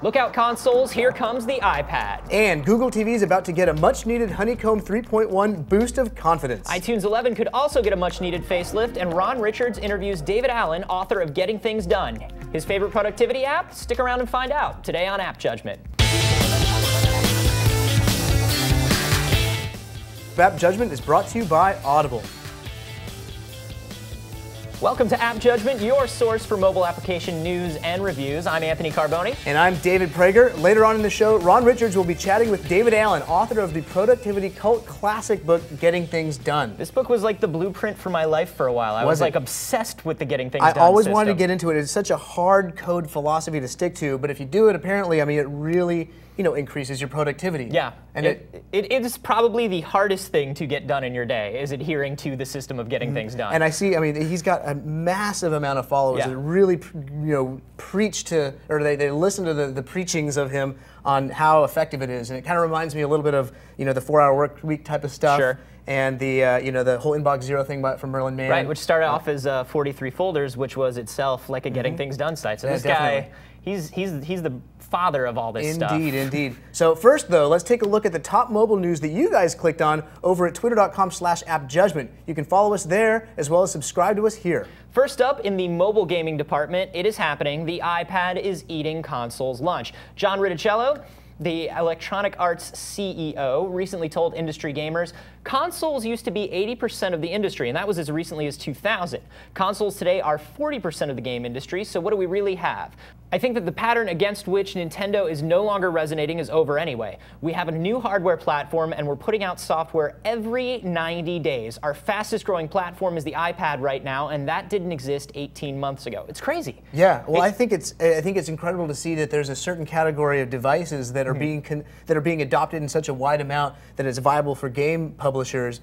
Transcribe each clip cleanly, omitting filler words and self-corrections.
Look out, consoles, here comes the iPad. And Google TV is about to get a much-needed Honeycomb 3.1 boost of confidence. iTunes 11 could also get a much-needed facelift, and Ron Richards interviews David Allen, author of Getting Things Done. His favorite productivity app? Stick around and find out, today on App Judgment. App Judgment is brought to you by Audible. Welcome to App Judgment, your source for mobile application news and reviews. I'm Anthony Carboni. And I'm David Prager. Later on in the show, Ron Richards will be chatting with David Allen, author of the productivity cult classic book, Getting Things Done. This book was like the blueprint for my life for a while. I was like obsessed with the Getting Things Done I always system. wanted to get into it. It's such a hard code philosophy to stick to, but if you do it, apparently, I mean, it really, increases your productivity. Yeah, and it is probably the hardest thing to get done in your day, is adhering to the system of getting things done. And I see, he's got a massive amount of followers that really, preach to, or they listen to the preachings of him on how effective it is. And it kind of reminds me a little bit of, the 4-hour work week type of stuff. Sure. And the, the whole inbox zero thing from Merlin Mann. Right, which started off as 43 folders, which was itself like a Getting Things Done site. So this guy, he's the father of all this stuff. Indeed, indeed. So first, though, let's take a look at the top mobile news that you guys clicked on over at twitter.com/appjudgment. You can follow us there, as well as subscribe to us here. First up, in the mobile gaming department, it is happening. The iPad is eating consoles' lunch. John Riticello, the Electronic Arts CEO, recently told industry gamers, consoles used to be 80% of the industry, and that was as recently as 2000. Consoles today are 40% of the game industry, so what do we really have? I think that the pattern against which Nintendo is no longer resonating is over anyway. We have a new hardware platform, and we're putting out software every 90 days. Our fastest growing platform is the iPad right now, and that didn't exist 18 months ago. It's crazy. Yeah, well, I think it's incredible to see that there's a certain category of devices that are being adopted in such a wide amount that it's viable for game publishers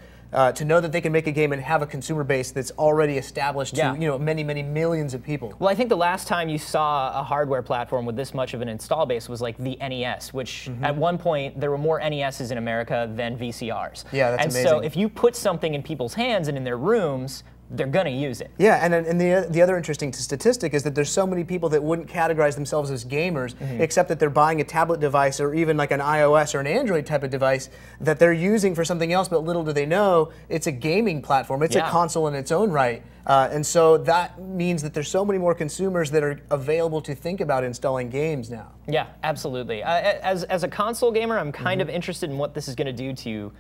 to know that they can make a game and have a consumer base that's already established to many, many millions of people. Well, I think the last time you saw a hardware platform with this much of an install base was like the NES, which at one point there were more NESs in America than VCRs. Yeah, that's amazing. And so if you put something in people's hands and in their rooms, they're going to use it. Yeah, and the other interesting statistic is that there's so many people that wouldn't categorize themselves as gamers, except that they're buying a tablet device or even like an iOS or an Android type of device that they're using for something else, but little do they know it's a gaming platform. It's a console in its own right. And so that means that there's so many more consumers that are available to think about installing games now. Yeah, absolutely. As a console gamer, I'm kind of interested in what this is going to do to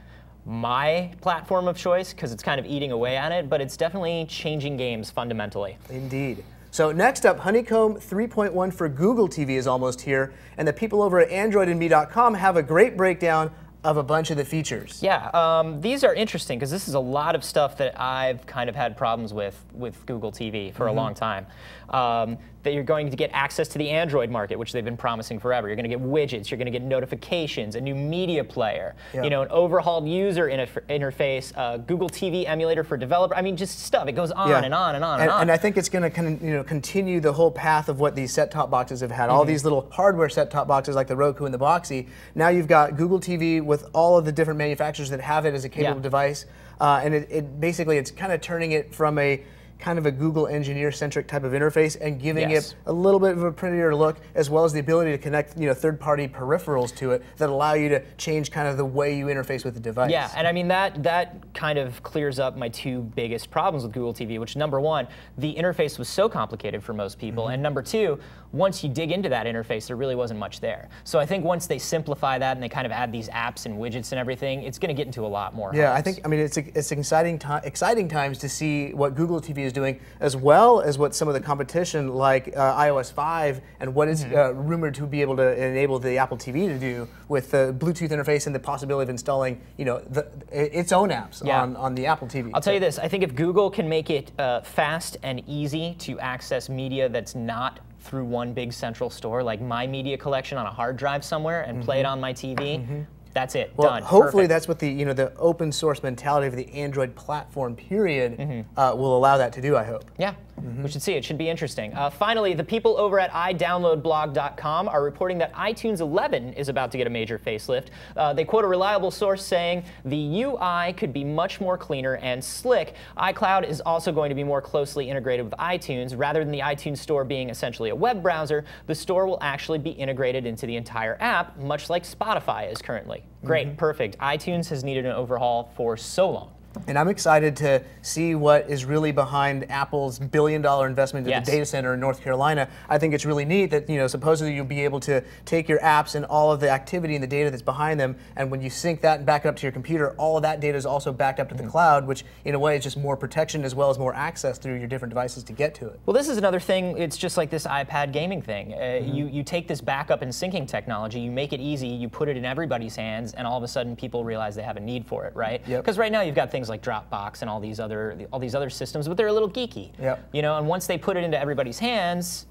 my platform of choice, because it's kind of eating away at it, but it's definitely changing games fundamentally. Indeed. So next up, Honeycomb 3.1 for Google TV is almost here, and the people over at AndroidandMe.com have a great breakdown of a bunch of the features. Yeah, these are interesting because this is a lot of stuff that I've kind of had problems with Google TV for a long time. That you're going to get access to the Android market, which they've been promising forever. You're going to get widgets, you're going to get notifications, a new media player, an overhauled user interface, Google TV emulator for developer. I mean, just stuff. It goes on and on and on and on. And I think it's going to continue the whole path of what these set-top boxes have had. All these little hardware set-top boxes like the Roku and the Boxee. Now you've got Google TV with all of the different manufacturers that have it as a capable device, and it basically it's kind of turning it from a kind of a Google engineer-centric type of interface and giving it a little bit of a prettier look, as well as the ability to connect third-party peripherals to it that allow you to change kind of the way you interface with the device. Yeah, and I mean that kind of clears up my two biggest problems with Google TV, which number one, the interface was so complicated for most people, and number two, once you dig into that interface, there really wasn't much there. So I think once they simplify that and they kind of add these apps and widgets and everything, it's going to get into a lot more. Yeah, it's exciting times to see what Google TV is doing, as well as what some of the competition like iOS 5 and what is rumored to be able to enable the Apple TV to do with the Bluetooth interface and the possibility of installing its own apps on the Apple TV. I'll tell you this, I think if Google can make it fast and easy to access media that's not through one big central store, like my media collection on a hard drive somewhere, and play it on my TV, that's it, well, done. Hopefully Perfect. that's what the open source mentality of the Android platform period will allow that to do, I hope. Yeah. We should see. It should be interesting. Finally, the people over at iDownloadBlog.com are reporting that iTunes 11 is about to get a major facelift. They quote a reliable source saying the UI could be much more cleaner and slick. iCloud is also going to be more closely integrated with iTunes. Rather than the iTunes Store being essentially a web browser, the store will actually be integrated into the entire app, much like Spotify is currently. Great, perfect. iTunes has needed an overhaul for so long. And I'm excited to see what is really behind Apple's billion-dollar investment in the data center in North Carolina. I think it's really neat that, you know, supposedly you'll be able to take your apps and all of the activity and the data that's behind them, and when you sync that and back it up to your computer, all of that data is also backed up to the cloud, which in a way is just more protection as well as more access through your different devices to get to it. Well, this is another thing. It's just like this iPad gaming thing. You take this backup and syncing technology, you make it easy, you put it in everybody's hands, and all of a sudden people realize they have a need for it, right? Because right now you've got things like Dropbox and all these other systems, but they're a little geeky. You know, and once they put it into everybody's hands,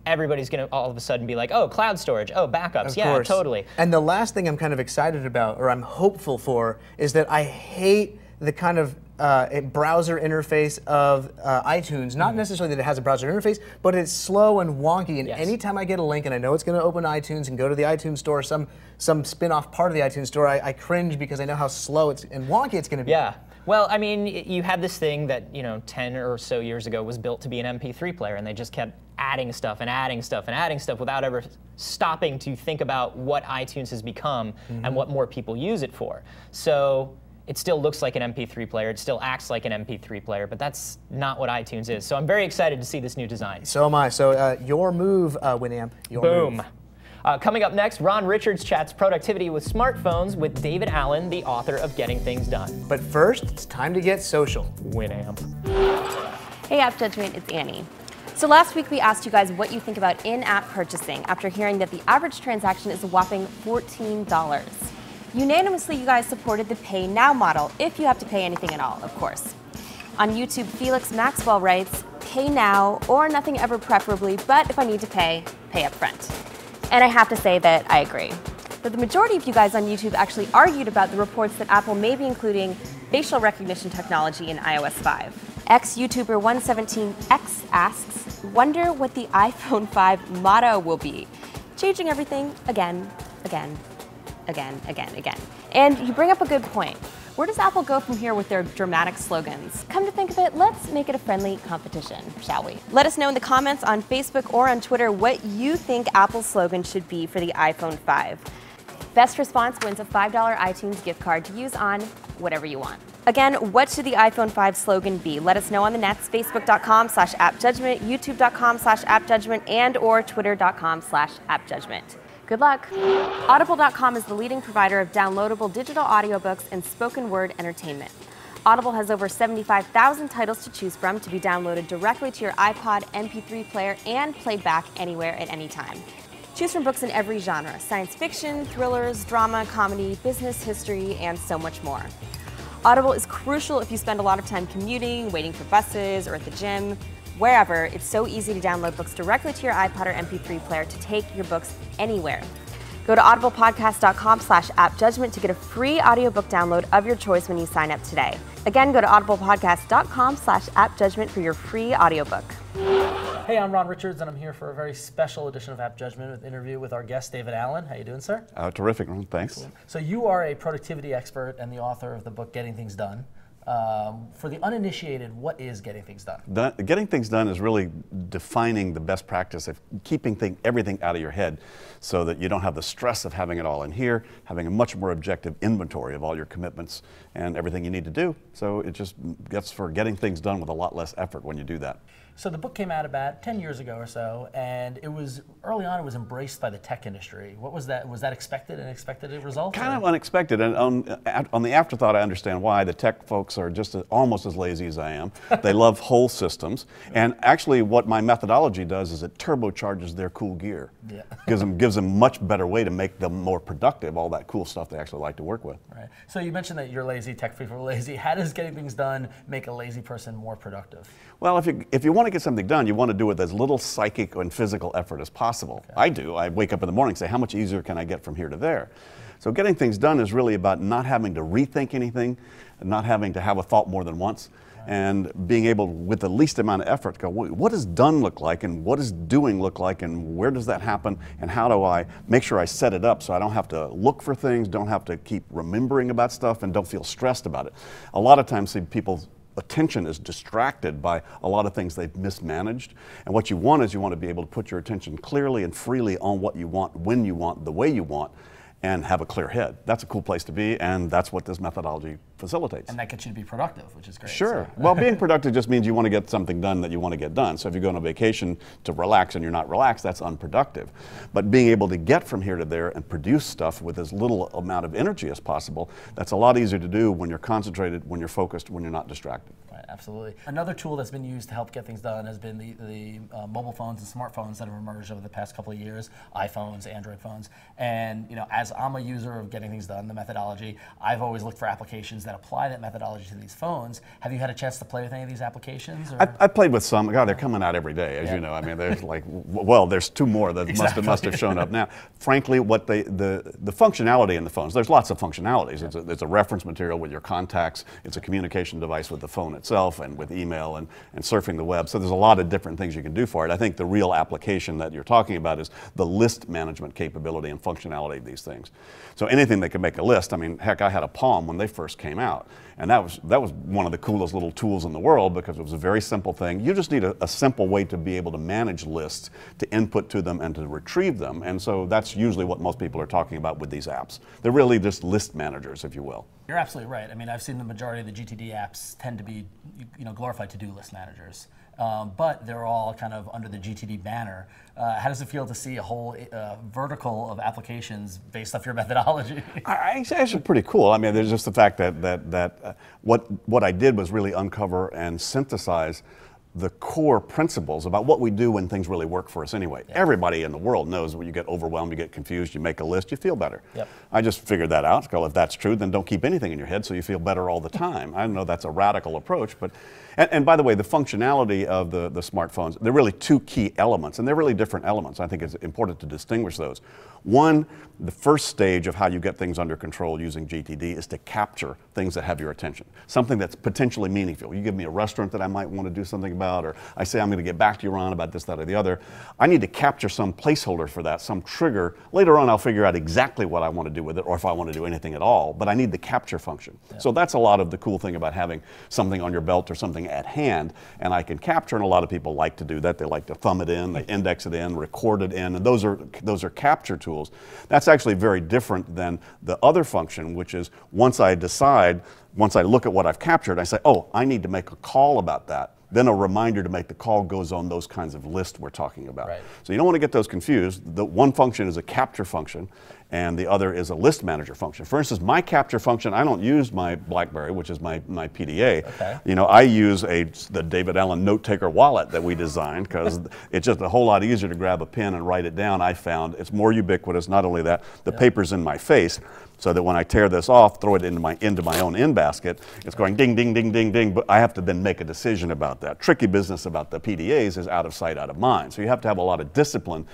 everybody's going to all of a sudden be like, oh, cloud storage, oh, backups, yeah, totally. And the last thing I'm kind of excited about, or I'm hopeful for, is that I hate the kind of browser interface of iTunes. Not necessarily that it has a browser interface, but it's slow and wonky. And anytime I get a link and I know it's going to open iTunes and go to the iTunes Store, some spin-off part of the iTunes Store, I cringe because I know how slow and wonky it's going to be. Yeah. Well, I mean, you had this thing that, you know, 10 or so years ago was built to be an MP3 player, and they just kept adding stuff and adding stuff and adding stuff without ever stopping to think about what iTunes has become and what more people use it for. So it still looks like an MP3 player, it still acts like an MP3 player, but that's not what iTunes is. So I'm very excited to see this new design. So am I. So your move, Winamp. Your Boom. Move. Coming up next, Ron Richards chats productivity with smartphones with David Allen, the author of Getting Things Done. But first, it's time to get social. Winamp. Hey, AppJudgment, it's Annie. So last week we asked you guys what you think about in-app purchasing after hearing that the average transaction is a whopping $14. Unanimously, you guys supported the Pay Now model, if you have to pay anything at all, of course. On YouTube, Felix Maxwell writes, pay now or nothing ever preferably, but if I need to pay up front. And I have to say that I agree. But the majority of you guys on YouTube actually argued about the reports that Apple may be including facial recognition technology in iOS 5. Ex-YouTuber 117X asks, wonder what the iPhone 5 motto will be. Changing everything again, again, again, again, again. And you bring up a good point. Where does Apple go from here with their dramatic slogans? Come to think of it, let's make it a friendly competition, shall we? Let us know in the comments on Facebook or on Twitter what you think Apple's slogan should be for the iPhone 5. Best response wins a $5 iTunes gift card to use on whatever you want. Again, what should the iPhone 5 slogan be? Let us know on the nets, facebook.com/appjudgment, youtube.com/appjudgment, and or twitter.com/appjudgment. Good luck. Audible.com is the leading provider of downloadable digital audiobooks and spoken word entertainment. Audible has over 75,000 titles to choose from to be downloaded directly to your iPod, MP3 player, and played back anywhere at any time. Choose from books in every genre: science fiction, thrillers, drama, comedy, business, history, and so much more. Audible is crucial if you spend a lot of time commuting, waiting for buses, or at the gym. Wherever, it's so easy to download books directly to your iPod or MP3 player to take your books anywhere. Go to audiblepodcast.com/appjudgment to get a free audiobook download of your choice when you sign up today. Again, go to audiblepodcast.com/appjudgment for your free audiobook. Hey, I'm Ron Richards, and I'm here for a very special edition of App Judgment with an interview with our guest, David Allen. How you doing, sir? Terrific, Ron. Thanks. Cool. So you are a productivity expert and the author of the book Getting Things Done. For the uninitiated, what is Getting Things Done? Getting Things Done is really defining the best practice of keeping everything out of your head so that you don't have the stress of having it all in here, having a much more objective inventory of all your commitments and everything you need to do. So it just gets for getting things done with a lot less effort when you do that. So the book came out about 10 years ago or so, and it was early on. It was embraced by the tech industry. What was that? Was that expected? An expected result? Kind of unexpected, and on the afterthought, I understand why. The tech folks are just almost as lazy as I am. They love whole systems, and actually, what my methodology does is it turbocharges their cool gear. Yeah. gives them much better way to make them more productive. All that cool stuff they actually like to work with. Right. So you mentioned that you're lazy, tech people are lazy. How does Getting Things Done make a lazy person more productive? Well, if you want to get something done, you want to do it with as little psychic and physical effort as possible. Okay. I do. I wake up in the morning and say, how much easier can I get from here to there? So getting things done is really about not having to rethink anything, not having to have a thought more than once. and being able, with the least amount of effort, to go, what does done look like, and what does doing look like, and where does that happen, and how do I make sure I set it up so I don't have to look for things, don't have to keep remembering about stuff, and don't feel stressed about it. A lot of times, see, people's attention is distracted by a lot of things they've mismanaged. And what you want is you want to be able to put your attention clearly and freely on what you want, when you want, the way you want, and have a clear head. That's a cool place to be, and that's what this methodology facilitates. And that gets you to be productive, which is great. Sure. So. Well, being productive just means you want to get something done that you want to get done. So if you go on a vacation to relax and you're not relaxed, that's unproductive. But being able to get from here to there and produce stuff with as little amount of energy as possible, that's a lot easier to do when you're concentrated, when you're focused, when you're not distracted. Right, absolutely. Another tool that's been used to help get things done has been the mobile phones and smartphones that have emerged over the past couple of years, iPhones, Android phones. And as I'm a user of getting things done, the methodology, I've always looked for applications that apply that methodology to these phones. Have you had a chance to play with any of these applications? I've played with some. God, they're coming out every day, as you know. I mean, there's like, well, there's 2 more that must have shown up now. Frankly, what the functionality in the phones, there's lots of functionalities. It's a reference material with your contacts. It's a communication device with the phone itself and with email and surfing the web. So there's a lot of different things you can do for it. I think the real application that you're talking about is the list management capability and functionality of these things. So anything that can make a list, I mean, heck, I had a Palm when they first came out. And that was one of the coolest little tools in the world because it was a very simple thing. You just need a simple way to be able to manage lists, to input to them and to retrieve them. And so that's usually what most people are talking about with these apps. They're really just list managers, if you will. You're absolutely right. I mean, I've seen the majority of the GTD apps tend to be, glorified to-do list managers. But they're all kind of under the GTD banner. How does it feel to see a whole vertical of applications based off your methodology? It's actually pretty cool. I mean, there's just the fact that what I did was really uncover and synthesize the core principles about what we do when things really work for us anyway. Yeah. Everybody in the world knows when you get overwhelmed, you get confused, you make a list, you feel better. Yep. I just figured that out. Well, if that's true, then don't keep anything in your head so you feel better all the time. I know that's a radical approach, but, and by the way, the functionality of the smartphones, there are really 2 key elements, and they're really different elements. I think it's important to distinguish those. One, the first stage of how you get things under control using GTD is to capture things that have your attention, something that's potentially meaningful. You give me a restaurant that I might want to do something about, or I say I'm going to get back to you, Ron, about this, that, or the other. I need to capture some placeholder for that, some trigger. Later on, I'll figure out exactly what I want to do with it, or if I want to do anything at all, but I need the capture function. Yeah. So that's a lot of the cool thing about having something on your belt or something at hand, and I can capture, and a lot of people like to do that. They like to thumb it in, they index it in, record it in, and those are capture tools. That's actually very different than the other function, which is once I look at what I've captured, I say, oh, I need to make a call about that. Then a reminder to make the call goes on those kinds of lists we're talking about. Right. So you don't want to get those confused. The one function is a capture function, and the other is a list manager function. For instance, my capture function, I don't use my BlackBerry, which is my PDA. Okay. I use the David Allen note taker wallet that we designed because it's just a whole lot easier to grab a pen and write it down. I found it's more ubiquitous. Not only that, the paper's in my face, so that when I tear this off, throw it into my own in basket, it's going ding, ding, ding, ding, ding, but I have to then make a decision about that. Tricky business about the PDAs is out of sight, out of mind. So you have to have a lot of discipline.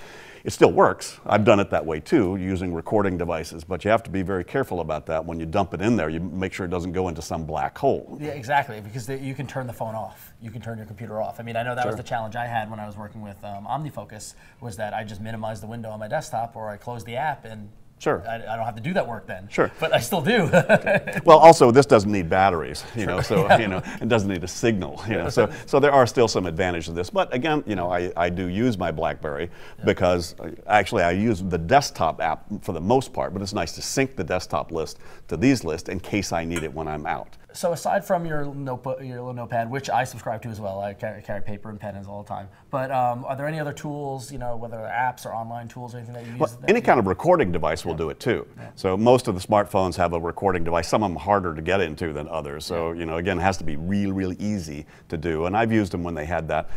It still works. I've done it that way too, using recording devices, but you have to be very careful about that. When you dump it in there, you make sure it doesn't go into some black hole. Yeah, exactly, because you can turn the phone off. You can turn your computer off. I mean, I know that was the challenge I had when I was working with OmniFocus, was that I just minimized the window on my desktop, or I closed the app, and sure. I don't have to do that work then. Sure. But I still do. Well, also this doesn't need batteries, so it doesn't need a signal, So there are still some advantages to this. But again, I do use my BlackBerry because actually I use the desktop app for the most part, but it's nice to sync the desktop list to these lists in case I need it when I'm out. So aside from your notebook, your little notepad, which I subscribe to as well, I carry paper and pens all the time. But are there any other tools, whether they're apps or online tools or anything that you use? Well, any kind of recording device will do it too. Yeah. So most of the smartphones have a recording device. Some of them are harder to get into than others. So again, it has to be really, really easy to do. And I've used them when they had that.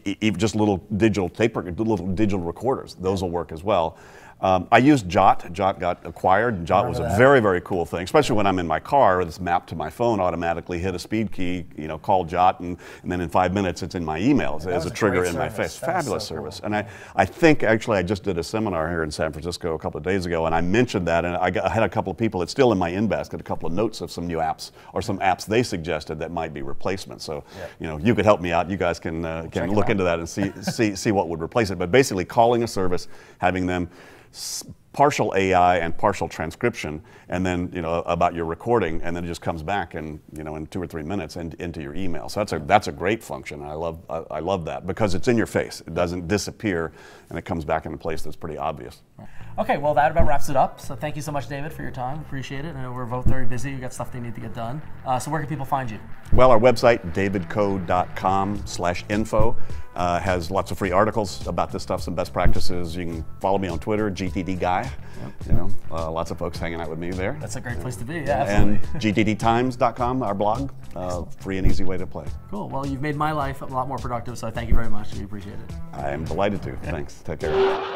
Even just little digital tape, little digital recorders. Those will work as well. I used Jot. Jot got acquired. Jot was a very, very cool thing, especially when I'm in my car. It's mapped to my phone automatically. Hit a speed key, call Jot, and then in 5 minutes it's in my emails as a trigger in my face. Fabulous service. Cool. And I think actually I just did a seminar here in San Francisco a couple of days ago, and I mentioned that, and I had a couple of people. It's still in my in-basket. A couple of notes of some new apps or some apps they suggested that might be replacements. So you could help me out. You guys can look into that and see what would replace it. But basically, calling a service, having them partial AI and partial transcription, and then about your recording, and then it just comes back in 2 or 3 minutes into your email. So that's a great function. I love that because it's in your face. It doesn't disappear, and it comes back in a place that's pretty obvious. Okay, well that about wraps it up. So thank you so much, David, for your time. Appreciate it. I know we're both very busy. We've got stuff they need to get done. So where can people find you? Well, our website, davidco.com/info, has lots of free articles about this stuff, some best practices. You can follow me on Twitter, GTD Guy. Yep. Lots of folks hanging out with me there. That's a great place to be. Yeah, absolutely. And gtdtimes.com, our blog, free and easy way to play. Cool. Well, you've made my life a lot more productive, so thank you very much. We appreciate it. I am delighted to. Yeah. Thanks. Take care.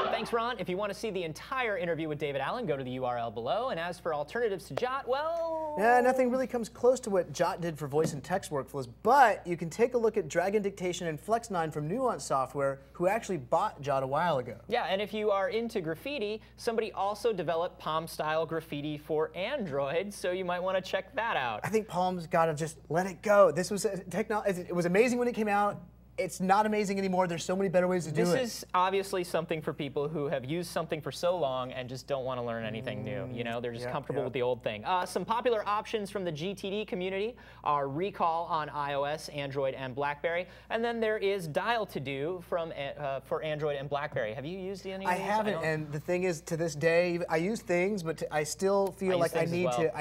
Thanks, Ron. If you want to see the entire interview with David Allen, go to the URL below. And as for alternatives to Jot, well... Yeah, nothing really comes close to what Jot did for voice and text workflows, but you can take a look at Dragon Dictation and Flex9 from Nuance Software, who actually bought Jot a while ago. Yeah, and if you are into graffiti, somebody also developed Palm-style graffiti for Android, so you might want to check that out. I think Palm's got to just let it go. This was technology. It was amazing when it came out. It's not amazing anymore. There's so many better ways to do it. This is obviously something for people who have used something for so long and just don't want to learn anything new. They're just comfortable with the old thing. Some popular options from the GTD community are Recall on iOS, Android, and BlackBerry. And then there is Dial to Do for Android and BlackBerry. Have you used any of these? I haven't, and the thing is, to this day, I use things, but I still feel like I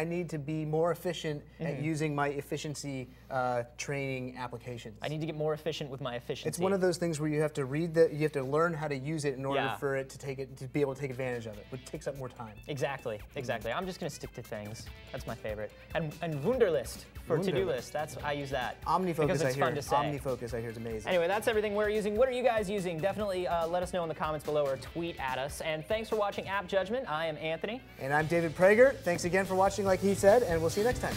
need to be more efficient at using my efficiency training applications. I need to get more efficient with my efficiency. It's one of those things where you have to you have to learn how to use it in order for it to be able to take advantage of it, which takes up more time. Exactly. I'm just going to stick to things. That's my favorite. And Wunderlist for to-do list. I use that. OmniFocus, because it's fun to say. OmniFocus, I hear, is amazing. Anyway, that's everything we're using. What are you guys using? Definitely let us know in the comments below or tweet at us. And thanks for watching App Judgment. I am Anthony. And I'm David Prager. Thanks again for watching, like he said, and we'll see you next time.